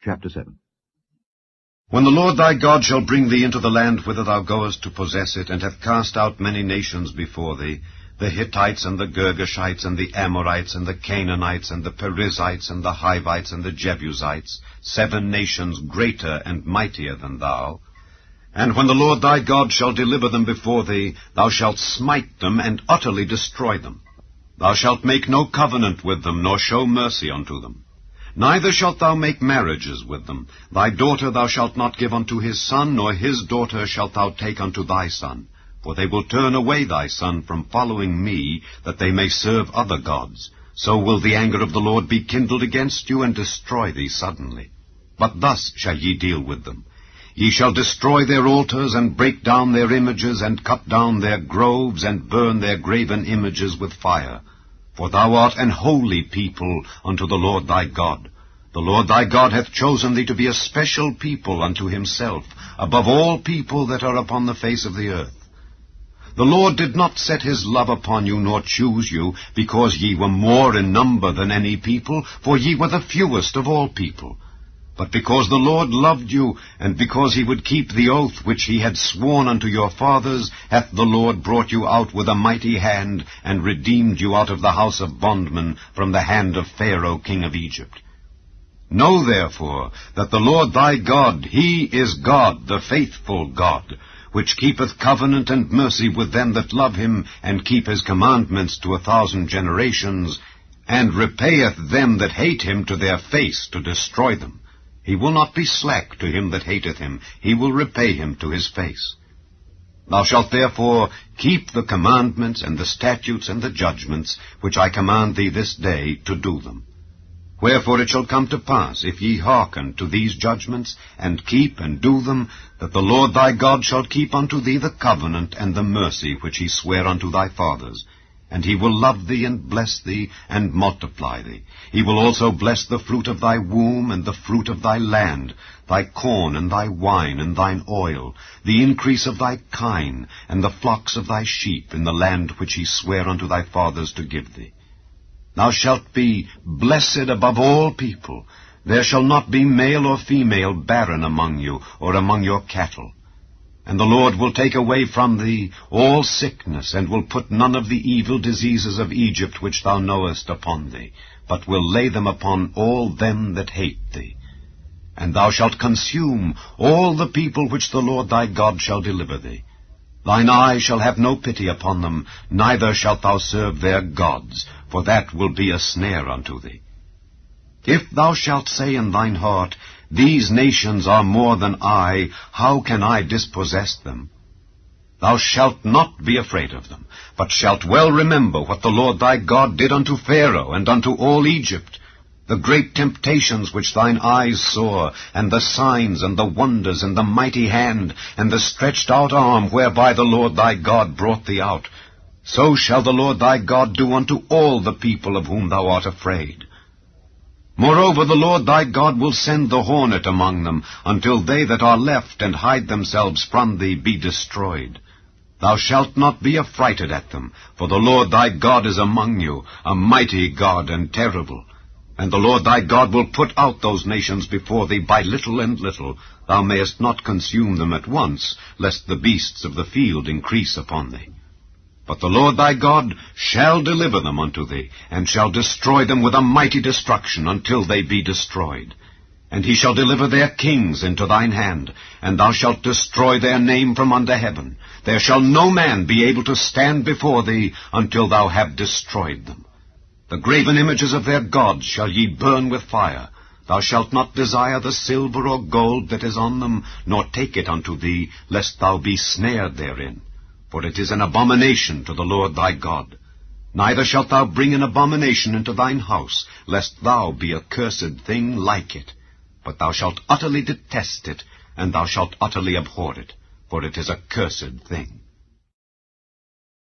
Chapter 7. When the Lord thy God shall bring thee into the land whither thou goest to possess it, and hath cast out many nations before thee, the Hittites, and the Girgashites, and the Amorites, and the Canaanites, and the Perizzites, and the Hivites, and the Jebusites, 7 nations greater and mightier than thou. And when the Lord thy God shall deliver them before thee, thou shalt smite them, and utterly destroy them. Thou shalt make no covenant with them, nor show mercy unto them. Neither shalt thou make marriages with them. Thy daughter thou shalt not give unto his son, nor his daughter shalt thou take unto thy son. For they will turn away thy son from following me, that they may serve other gods. So will the anger of the Lord be kindled against you, and destroy thee suddenly. But thus shall ye deal with them. Ye shall destroy their altars, and break down their images, and cut down their groves, and burn their graven images with fire. For thou art an holy people unto the Lord thy God. The Lord thy God hath chosen thee to be a special people unto himself, above all people that are upon the face of the earth. The Lord did not set his love upon you, nor choose you, because ye were more in number than any people, for ye were the fewest of all people. But because the Lord loved you, and because he would keep the oath which he had sworn unto your fathers, hath the Lord brought you out with a mighty hand, and redeemed you out of the house of bondmen, from the hand of Pharaoh king of Egypt. Know therefore that the Lord thy God, he is God, the faithful God, which keepeth covenant and mercy with them that love him, and keep his commandments to 1,000 generations, and repayeth them that hate him to their face, to destroy them. He will not be slack to him that hateth him. He will repay him to his face. Thou shalt therefore keep the commandments and the statutes and the judgments, which I command thee this day, to do them. Wherefore it shall come to pass, if ye hearken to these judgments, and keep and do them, that the Lord thy God shall keep unto thee the covenant and the mercy which he sware unto thy fathers. And he will love thee, and bless thee, and multiply thee. He will also bless the fruit of thy womb, and the fruit of thy land, thy corn, and thy wine, and thine oil, the increase of thy kine, and the flocks of thy sheep, in the land which he sware unto thy fathers to give thee. Thou shalt be blessed above all people. There shall not be male or female barren among you, or among your cattle. And the Lord will take away from thee all sickness, and will put none of the evil diseases of Egypt which thou knowest upon thee, but will lay them upon all them that hate thee. And thou shalt consume all the people which the Lord thy God shall deliver thee. Thine eye shall have no pity upon them, neither shalt thou serve their gods, for that will be a snare unto thee. If thou shalt say in thine heart, These nations are more than I, how can I dispossess them? Thou shalt not be afraid of them, but shalt well remember what the Lord thy God did unto Pharaoh and unto all Egypt, the great temptations which thine eyes saw, and the signs and the wonders, and the mighty hand, and the stretched out arm whereby the Lord thy God brought thee out. So shall the Lord thy God do unto all the people of whom thou art afraid. Moreover, the Lord thy God will send the hornet among them, until they that are left and hide themselves from thee be destroyed. Thou shalt not be affrighted at them, for the Lord thy God is among you, a mighty God and terrible. And the Lord thy God will put out those nations before thee by little and little. Thou mayest not consume them at once, lest the beasts of the field increase upon thee. But the Lord thy God shall deliver them unto thee, and shall destroy them with a mighty destruction, until they be destroyed. And he shall deliver their kings into thine hand, and thou shalt destroy their name from under heaven. There shall no man be able to stand before thee, until thou have destroyed them. The graven images of their gods shall ye burn with fire. Thou shalt not desire the silver or gold that is on them, nor take it unto thee, lest thou be snared therein. For it is an abomination to the Lord thy God. Neither shalt thou bring an abomination into thine house, lest thou be a cursed thing like it. But thou shalt utterly detest it, and thou shalt utterly abhor it, for it is a cursed thing.